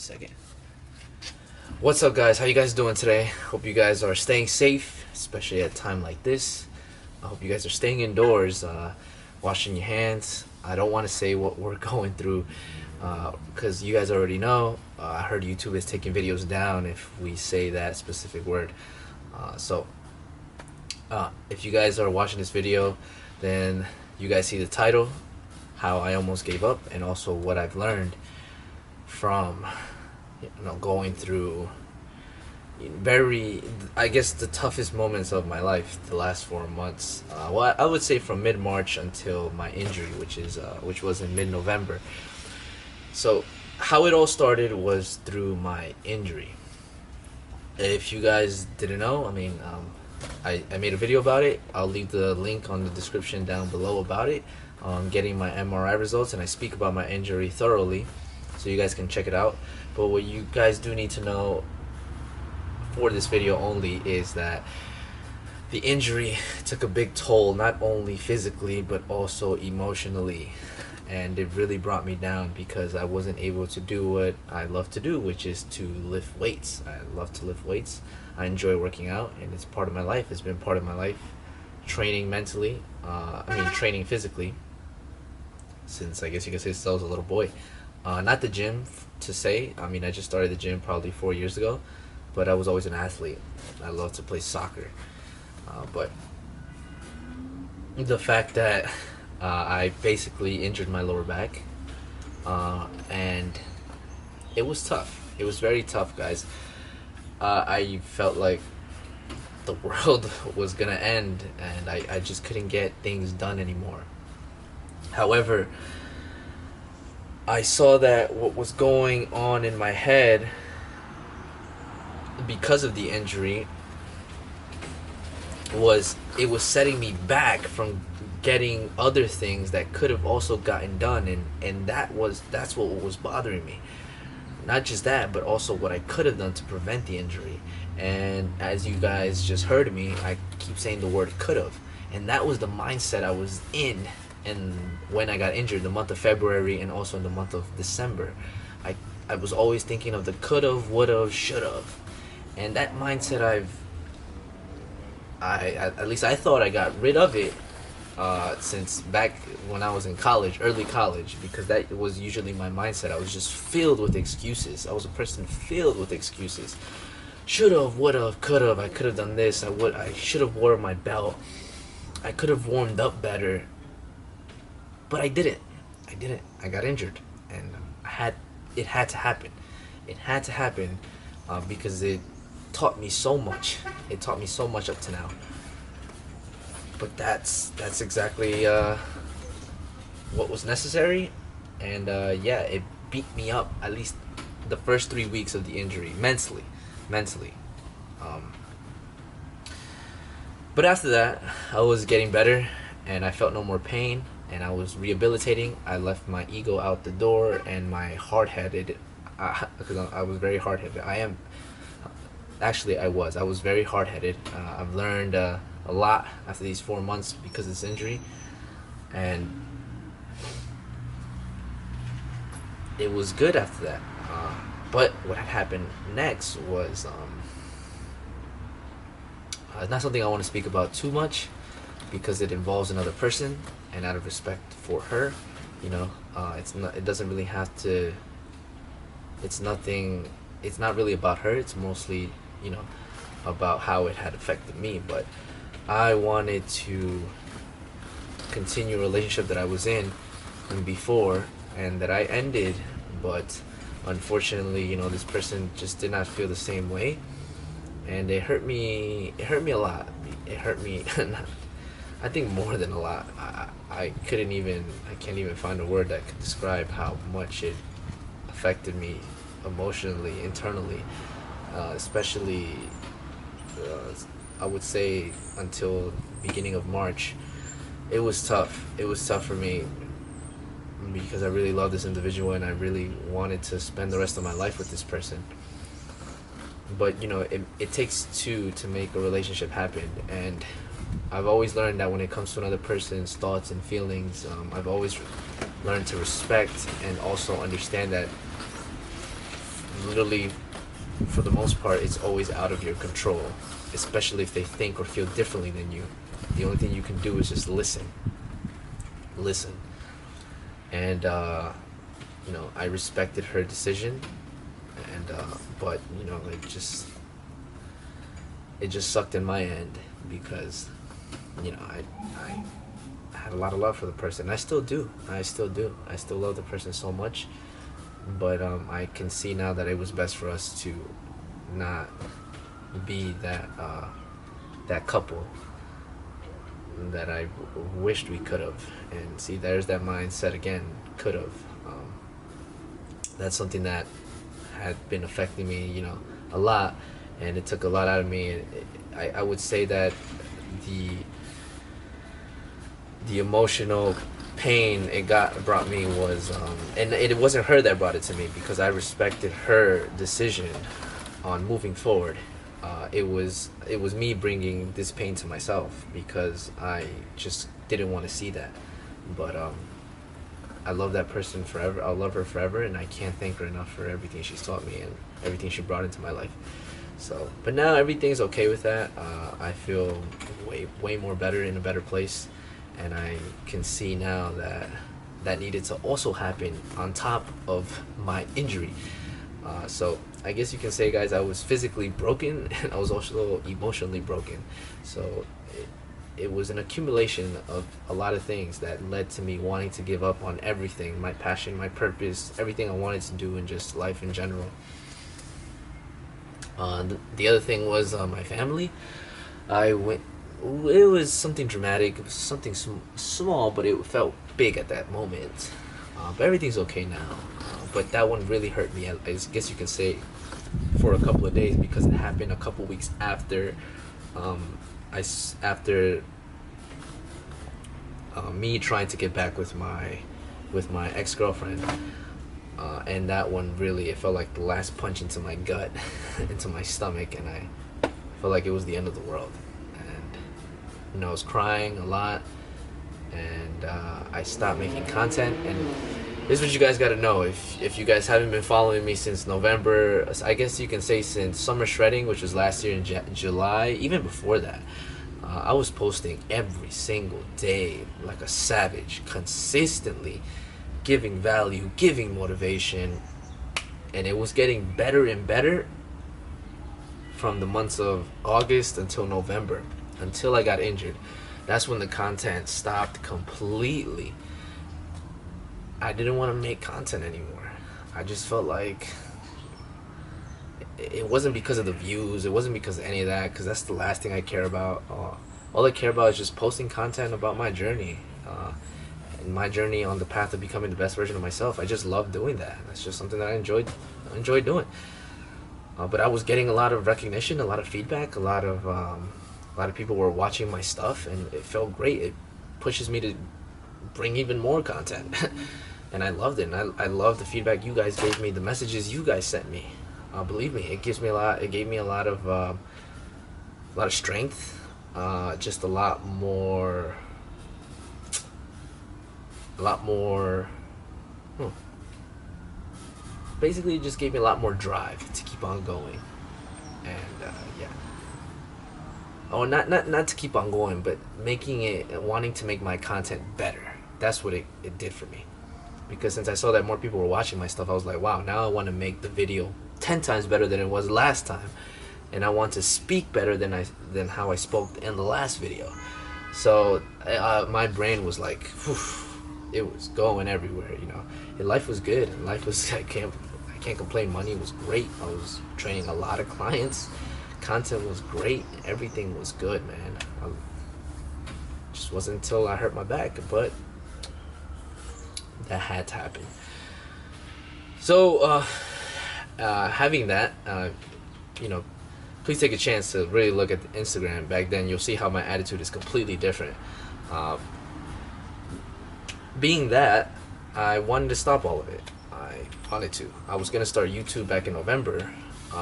Second. What's up, guys? How you guys doing today? Hope you guys are staying safe, especially at a time like this. I hope you guys are staying indoors, washing your hands. I don't want to say what we're going through because you guys already know. I heard YouTube is taking videos down if we say that specific word. So if you guys are watching this video, then you guys see the title, how I almost gave up, and also what I've learned from going through I guess the toughest moments of my life the last 4 months. Well, I would say from mid-March until my injury, which was in mid-November. So how it all started was through my injury. If you guys didn't know, I made a video about it. I'll leave the link on the description down below about it, getting my MRI results, and I speak about my injury thoroughly, so you guys can check it out. But what you guys do need to know for this video only is that the injury took a big toll, not only physically but also emotionally, and it really brought me down because I wasn't able to do what I love to do, which is to lift weights. I love to lift weights. I enjoy working out, and it's part of my life. It's been part of my life, training mentally, training physically, since I guess you could say since I was a little boy. Not the gym to say. I just started the gym probably 4 years ago, but I was always an athlete. I love to play soccer. But the fact that I basically injured my lower back, and it was tough. It was very tough, guys. I felt like the world was gonna end, and I just couldn't get things done anymore. However, I saw that what was going on in my head because of the injury was setting me back from getting other things that could have also gotten done, and that's what was bothering me. Not just that, but also what I could have done to prevent the injury. And as you guys just heard me, I keep saying the word could have, and that was the mindset I was in. And when I got injured, the month of February and also in the month of December, I was always thinking of the could've, would've, should've, and that mindset at least I thought I got rid of it since back when I was in college, early college, because that was usually my mindset. I was just filled with excuses. I was a person filled with excuses. Should've, would've, could've. I could have done this. I should have worn my belt. I could have warmed up better. But I didn't. I got injured, and it had to happen. It had to happen because it taught me so much. It taught me so much up to now. But that's exactly what was necessary, and it beat me up at least the first 3 weeks of the injury mentally. But after that, I was getting better, and I felt no more pain. And I was rehabilitating. I left my ego out the door and my hard-headed, because I was very hard-headed. I was very hard-headed. I've learned a lot after these 4 months because of this injury, and it was good after that. But what happened next was not something I want to speak about too much because it involves another person. And out of respect for her, it doesn't really have to. It's not really about her. It's mostly, about how it had affected me. But I wanted to continue a relationship that I was in before and that I ended. But unfortunately, this person just did not feel the same way, and it hurt me. It hurt me a lot. It hurt me. I think more than a lot. I can't even find a word that could describe how much it affected me emotionally, internally, especially I would say until beginning of March. It was tough. It was tough for me because I really love this individual and I really wanted to spend the rest of my life with this person. But it takes two to make a relationship happen, and I've always learned that when it comes to another person's thoughts and feelings, I've always learned to respect and also understand that literally, for the most part, it's always out of your control, especially if they think or feel differently than you. The only thing you can do is just listen. Listen. And, I respected her decision, and, but, it just sucked in my end because, I had a lot of love for the person. I still do. I still do. I still love the person so much. But I can see now that it was best for us to not be that couple that I wished we could have. And see, there's that mindset again. Could have. That's something that had been affecting me, a lot, and it took a lot out of me. I would say that the emotional pain brought me was, and it wasn't her that brought it to me, because I respected her decision on moving forward. It was me bringing this pain to myself because I just didn't want to see that. But I love that person forever. I'll love her forever, and I can't thank her enough for everything she's taught me and everything she brought into my life. So, but now everything's okay with that. I feel way more better, in a better place, and I can see now that needed to also happen on top of my injury. So I guess you can say, guys, I was physically broken and I was also emotionally broken. So it was an accumulation of a lot of things that led to me wanting to give up on everything, my passion, my purpose, everything I wanted to do in just life in general. The other thing was my family. It was something dramatic. It was something small, but it felt big at that moment. But everything's okay now. But that one really hurt me, I guess you can say, for a couple of days, because it happened a couple weeks after me trying to get back with my ex-girlfriend. And that one really, it felt like the last punch into my gut, into my stomach, and I felt like it was the end of the world. And I was crying a lot, and I stopped making content. And this is what you guys got to know. If you guys haven't been following me since November, I guess you can say since Summer Shredding, which was last year in July, even before that, I was posting every single day like a savage, consistently giving value, giving motivation, and it was getting better and better from the months of August until November, until I got injured. That's when the content stopped completely. I didn't want to make content anymore. I just felt like it wasn't because of the views, it wasn't because of any of that, because that's the last thing I care about. All I care about is just posting content about my journey, and my journey on the path of becoming the best version of myself. I just love doing that. That's just something that I enjoy doing. But I was getting a lot of recognition, a lot of feedback, a lot of people were watching my stuff, and it felt great. It pushes me to bring even more content. And I loved it, and I love the feedback you guys gave me, the messages you guys sent me. Believe me, it gives me a lot. It gave me a lot of strength, just a lot more. Basically, it just gave me a lot more drive to keep on going, and yeah. Oh, not to keep on going, but wanting to make my content better. That's what it did for me. Because since I saw that more people were watching my stuff, I was like, wow, now I want to make the video 10 times better than it was last time. And I want to speak better than how I spoke in the last video. So my brain was like, whew, it was going everywhere, And life was good. And life was, I can't complain. Money was great. I was training a lot of clients. Content was great. Everything was good, man. Just wasn't until I hurt my back, but that had to happen. So having that, please take a chance to really look at the Instagram. Back then, you'll see how my attitude is completely different. Being that, I wanted to stop all of it. I was going to start YouTube back in November,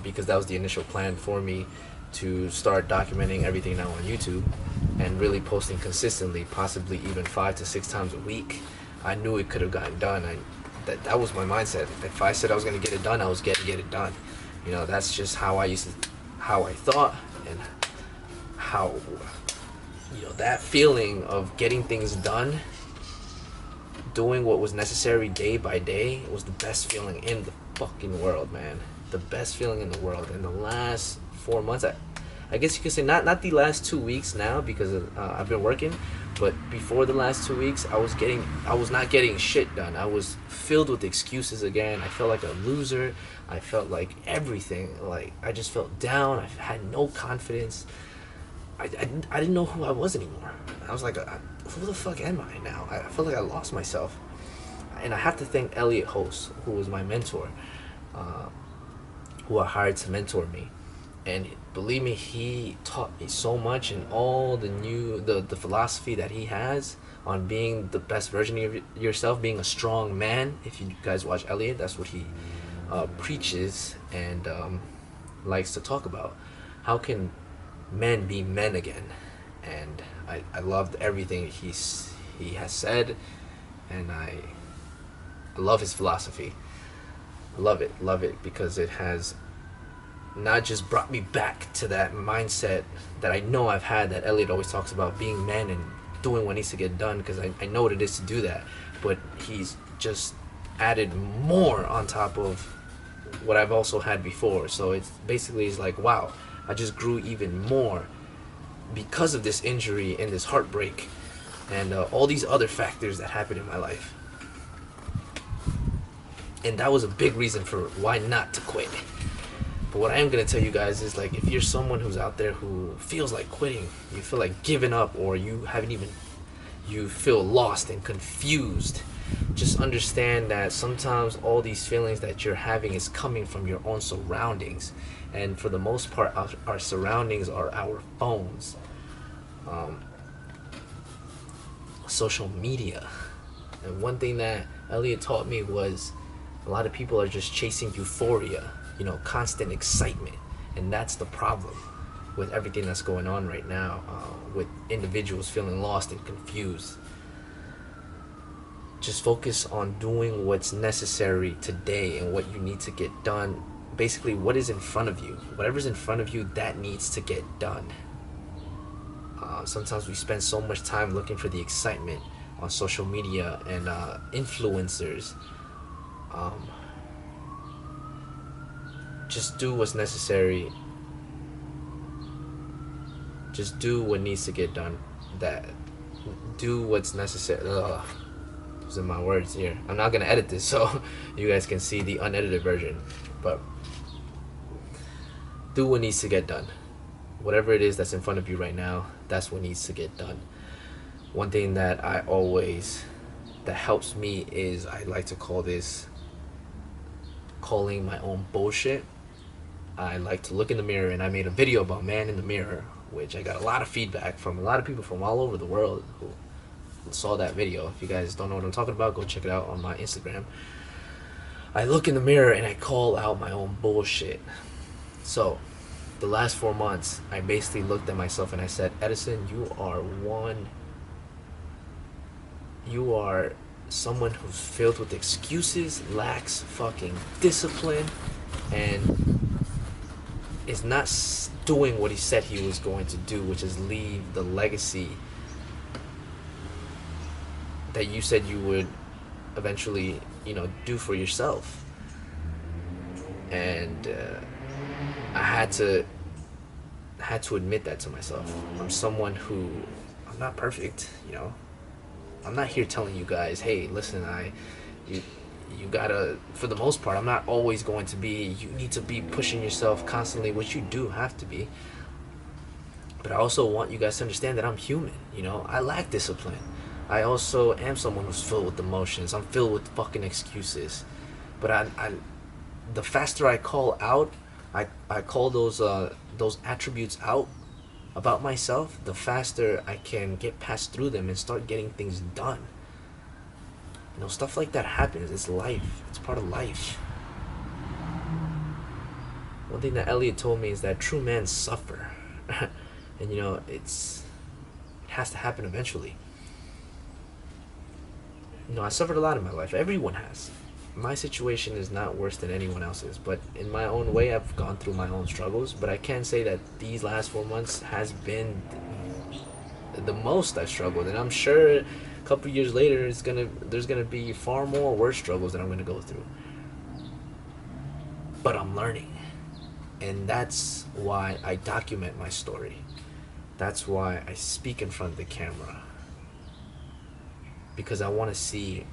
because that was the initial plan for me, to start documenting everything now on YouTube and really posting consistently, possibly even 5 to 6 times a week. I knew it could have gotten done. that was my mindset. If I said I was gonna get it done, I was gonna get it done. You know, that's just how how I thought, and how, you know, that feeling of getting things done, doing what was necessary day by day, was the best feeling in the fucking world, man. The best feeling in the world. In the last 4 months, I guess you could say not the last 2 weeks now, because I've been working, but before the last 2 weeks, I was not getting shit done. I was filled with excuses again. I felt like a loser. I felt like everything. Like, I just felt down. I had no confidence. I didn't know who I was anymore. I was like, who the fuck am I now? I felt like I lost myself. And I have to thank Elliot Host, who was my mentor, who I hired to mentor me. And believe me, he taught me so much, and all the philosophy that he has on being the best version of yourself, being a strong man. If you guys watch Elliot, that's what he preaches and likes to talk about. How can men be men again? And I loved everything he has said, and I love his philosophy. Love it, because it has not just brought me back to that mindset that I know I've had, that Elliot always talks about, being men and doing what needs to get done, because I know what it is to do that, but he's just added more on top of what I've also had before. So it's basically, it's like, wow, I just grew even more because of this injury and this heartbreak and all these other factors that happened in my life. And that was a big reason for why not to quit. But what I am going to tell you guys is, like, if you're someone who's out there who feels like quitting, you feel like giving up, or you feel lost and confused, just understand that sometimes all these feelings that you're having is coming from your own surroundings. And for the most part, our surroundings are our phones, social media. And one thing that Elliot taught me was, a lot of people are just chasing euphoria, you know, constant excitement. And that's the problem with everything that's going on right now, with individuals feeling lost and confused. Just focus on doing what's necessary today and what you need to get done. Basically, what is in front of you. Whatever's in front of you, that needs to get done. Sometimes we spend so much time looking for the excitement on social media and influencers. Just do what's necessary. Just do what needs to get done. Do what's necessary. Those are my words here. I'm not gonna edit this, so you guys can see the unedited version. But do what needs to get done. Whatever it is that's in front of you right now, that's what needs to get done. One thing that helps me is, I like to call this calling my own bullshit. I like to look in the mirror, and I made a video about man in the mirror, which I got a lot of feedback from a lot of people from all over the world who saw that video. If you guys don't know what I'm talking about, go check it out on my Instagram. I look in the mirror and I call out my own bullshit. So the last 4 months, I basically looked at myself and I said, Edison, you are someone who's filled with excuses, lacks fucking discipline, and is not doing what he said he was going to do, which is leave the legacy that you said you would eventually, do for yourself. And I had to admit that to myself. I'm someone who, I'm not perfect, I'm not here telling you guys, hey, listen, you gotta, for the most part, I'm not always going to be, you need to be pushing yourself constantly, which you do have to be. But I also want you guys to understand that I'm human, I lack discipline. I also am someone who's filled with emotions. I'm filled with fucking excuses. But the faster I call out, I call those attributes out about myself, the faster I can get past through them and start getting things done. Stuff like that happens. It's life. It's part of life. One thing that Elliot told me is that true men suffer. And it has to happen eventually. I suffered a lot in my life. Everyone has. my situation is not worse than anyone else's, but in my own way, I've gone through my own struggles. But I can say that these last 4 months has been the most I've struggled, and I'm sure a couple years later, there's gonna be far more worse struggles that I'm gonna go through. But I'm learning, and that's why I document my story. That's why I speak in front of the camera, because I want to see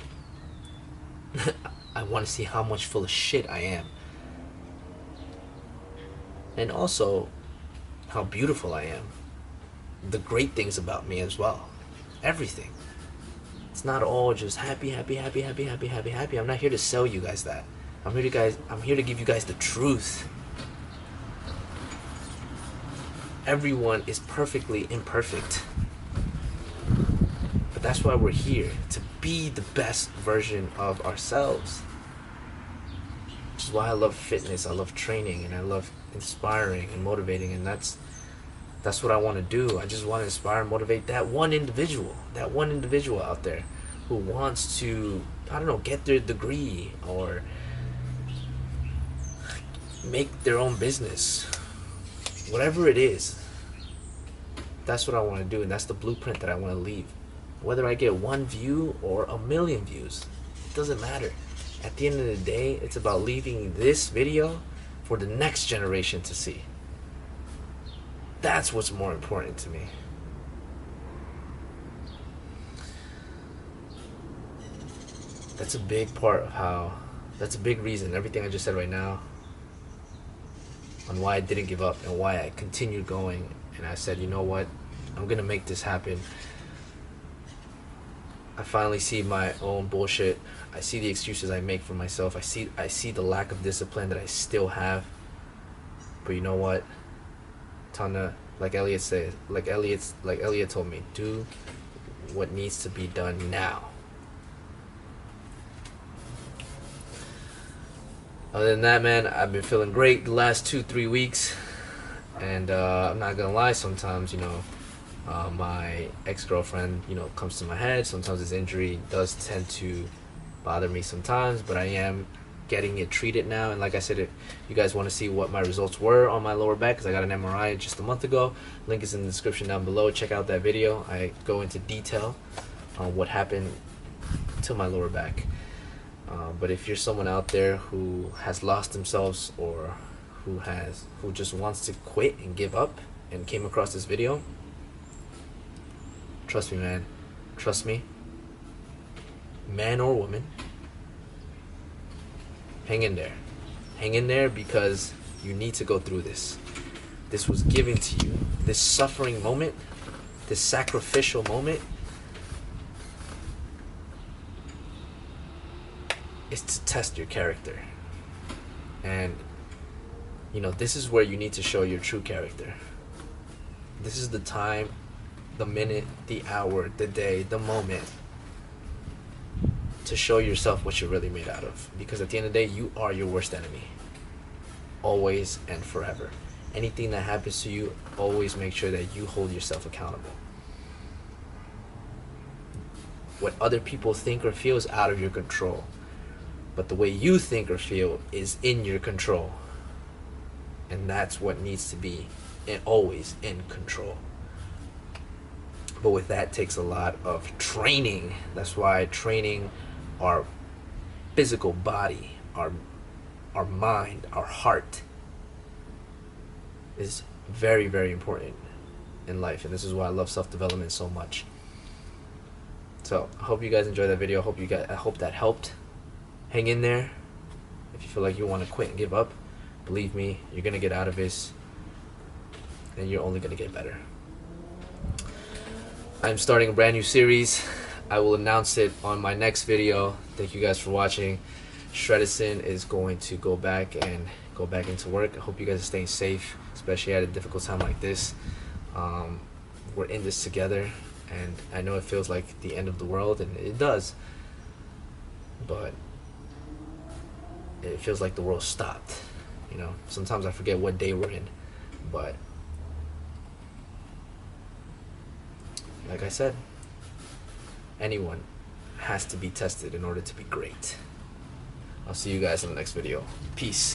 I want to see how much full of shit I am. And also how beautiful I am. The great things about me as well. Everything. It's not all just happy, happy, happy, happy, happy, happy, happy. I'm not here to sell you guys that. I'm here to give you guys the truth. Everyone is perfectly imperfect. But that's why we're here, to be the best version of ourselves. Which is why I love fitness, I love training, and I love inspiring and motivating, and that's what I want to do. I just want to inspire and motivate that one individual out there who wants to, I don't know, get their degree or make their own business. Whatever it is, that's what I want to do, and that's the blueprint that I want to leave. Whether I get 1 view or 1,000,000 views, it doesn't matter. At the end of the day, it's about leaving this video for the next generation to see. That's what's more important to me. That's a big part of that's a big reason, everything I just said right now, on why I didn't give up and why I continued going. And I said, you know what, I'm gonna make this happen. I finally see my own bullshit. I see the excuses I make for myself. I see the lack of discipline that I still have. But you know what, Tana, like Elliot told me, do what needs to be done now. Other than that, man, I've been feeling great the last 2-3 weeks, and I'm not gonna lie, sometimes, my ex-girlfriend, comes to my head. Sometimes this injury does tend to bother me sometimes, but I am getting it treated now. And like I said, if you guys want to see what my results were on my lower back, because I got an MRI just a month ago, link is in the description down below. Check out that video. I go into detail on what happened to my lower back. But if you're someone out there who has lost themselves, or who just wants to quit and give up and came across this video, trust me, man. Trust me. Man or woman, hang in there. Hang in there, because you need to go through this. This was given to you. This suffering moment, this sacrificial moment, is to test your character. And, this is where you need to show your true character. This is the time, the minute, the hour, the day, the moment to show yourself what you're really made out of. Because at the end of the day, you are your worst enemy. Always and forever. Anything that happens to you, always make sure that you hold yourself accountable. What other people think or feel is out of your control. But the way you think or feel is in your control. And that's what needs to be always in control. But with that takes a lot of training. That's why training our physical body, our mind, our heart is very, very important in life. And this is why I love self-development so much. So I hope you guys enjoyed that video. I hope that helped. Hang in there. If you feel like you want to quit and give up, believe me, you're going to get out of this, and you're only going to get better. I'm starting a brand new series. I will announce it on my next video. Thank you guys for watching. Shredison is going to go back into work. I hope you guys are staying safe, especially at a difficult time like this. We're in this together, and I know it feels like the end of the world, and it does. But it feels like the world stopped. Sometimes I forget what day we're in, but like I said, anyone has to be tested in order to be great. I'll see you guys in the next video. Peace.